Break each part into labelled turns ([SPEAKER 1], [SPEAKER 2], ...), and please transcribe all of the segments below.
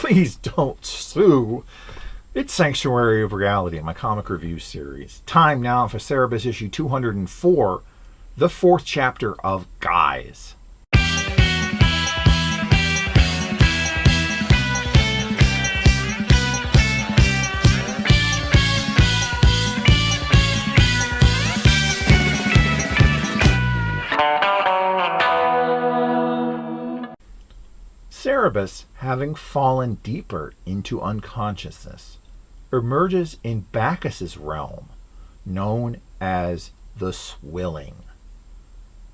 [SPEAKER 1] Please don't sue. It's Sanctuary of Reality, my comic review series. Time now for Cerebus issue 204, the fourth chapter of Guys. Cerebus, having fallen deeper into unconsciousness, emerges in Bacchus's realm, known as the Swilling.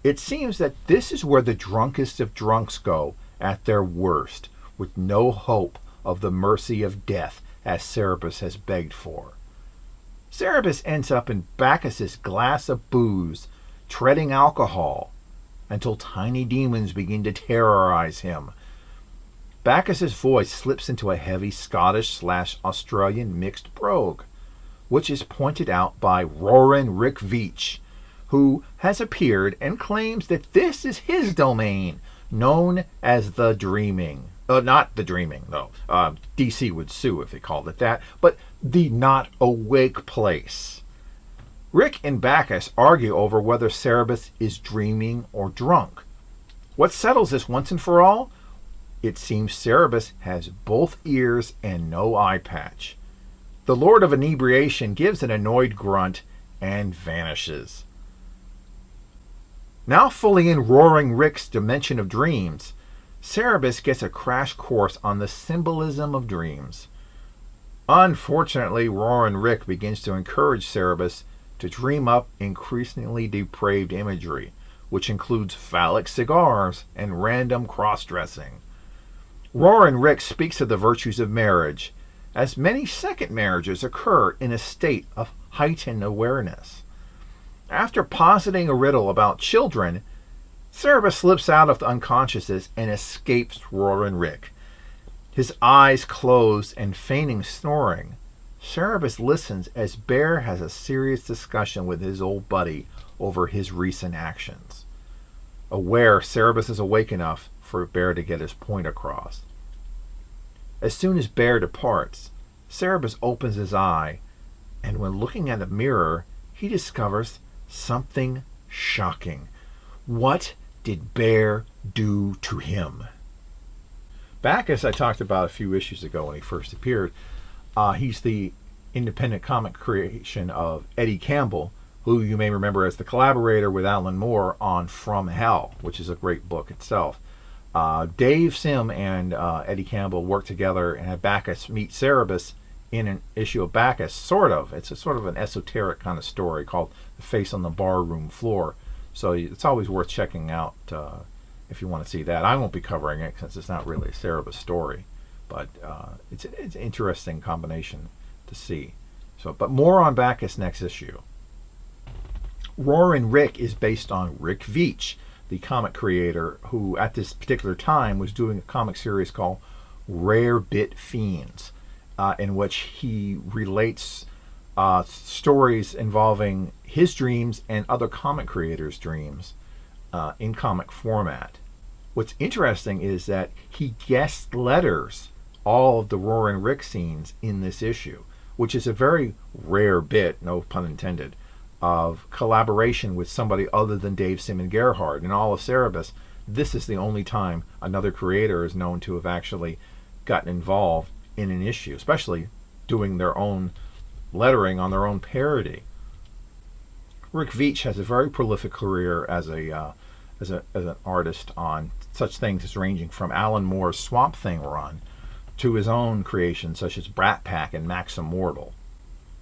[SPEAKER 1] It seems that this is where the drunkest of drunks go at their worst, with no hope of the mercy of death as Cerebus has begged for. Cerebus ends up in Bacchus's glass of booze, treading alcohol, until tiny demons begin to terrorize him. Bacchus's voice slips into a heavy Scottish/Australian mixed brogue, which is pointed out by Roarin' Rick Veitch, who has appeared and claims that this is his domain, known as the Dreaming. Not the Dreaming, though. DC would sue if they called it that, but the not awake place. Rick and Bacchus argue over whether Cerebus is dreaming or drunk. What settles this once and for all? It seems Cerebus has both ears and no eye patch. The Lord of Inebriation gives an annoyed grunt and vanishes. Now fully in Roaring Rick's dimension of dreams, Cerebus gets a crash course on the symbolism of dreams. Unfortunately, Roaring Rick begins to encourage Cerebus to dream up increasingly depraved imagery, which includes phallic cigars and random cross-dressing. Roaring Rick speaks of the virtues of marriage, as many second marriages occur in a state of heightened awareness. After positing a riddle about children, Cerebus slips out of the unconsciousness and escapes Roaring Rick. His eyes closed and feigning snoring, Cerebus listens as Bear has a serious discussion with his old buddy over his recent actions. Aware, Cerebus is awake enough for Bear to get his point across. As soon as Bear departs, Cerebus opens his eye, and when looking at a mirror, he discovers something shocking. What did Bear do to him? Bacchus, I talked about a few issues ago when he first appeared. He's the independent comic creation of Eddie Campbell, who you may remember as the collaborator with Alan Moore on From Hell, which is a great book itself. Dave Sim and Eddie Campbell worked together and had Bacchus meet Cerebus in an issue of Bacchus, sort of. It's a sort of an esoteric kind of story called The Face on the Barroom Floor. So it's always worth checking out if you want to see that. I won't be covering it since it's not really a Cerebus story, but it's an interesting combination to see. But more on Bacchus next issue. Roarin' Rick is based on Rick Veitch, the comic creator who at this particular time was doing a comic series called Rare Bit Fiends, in which he relates stories involving his dreams and other comic creators' dreams in comic format. What's interesting is that he guest letters all of the Roaring Rick scenes in this issue, which is a very rare bit, no pun intended, of collaboration with somebody other than Dave Sim and Gerhard. In all of Cerebus, this is the only time another creator is known to have actually gotten involved in an issue, especially doing their own lettering on their own parody. Rick Veitch has a very prolific career as an artist on such things as ranging from Alan Moore's Swamp Thing run to his own creations such as Brat Pack and Max Immortal.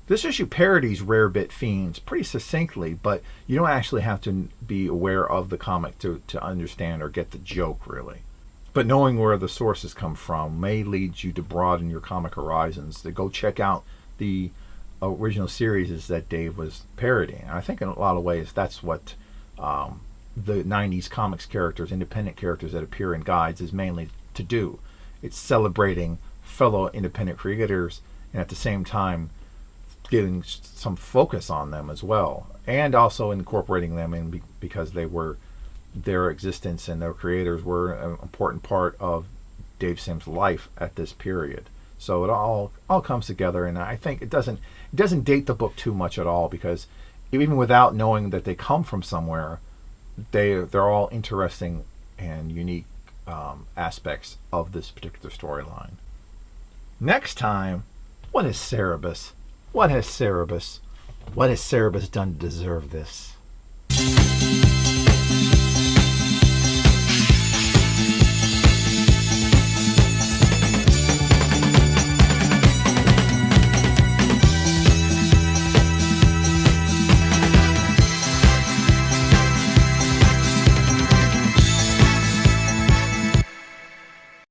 [SPEAKER 1] This issue parodies Rare Bit Fiends pretty succinctly, but you don't actually have to be aware of the comic to understand or get the joke, really. But knowing where the sources come from may lead you to broaden your comic horizons, to go check out the original series that Dave was parodying. And I think in a lot of ways that's what the 90s comics characters, independent characters that appear in guides, is mainly to do. It's celebrating fellow independent creators and at the same time getting some focus on them as well, and also incorporating them in because their existence and their creators were an important part of Dave Sim's life at this period. So it all comes together, and I think it doesn't date the book too much at all, because even without knowing that they come from somewhere, they're all interesting and unique aspects of this particular storyline. Next time, what is Cerebus? What has Cerebus done to deserve this?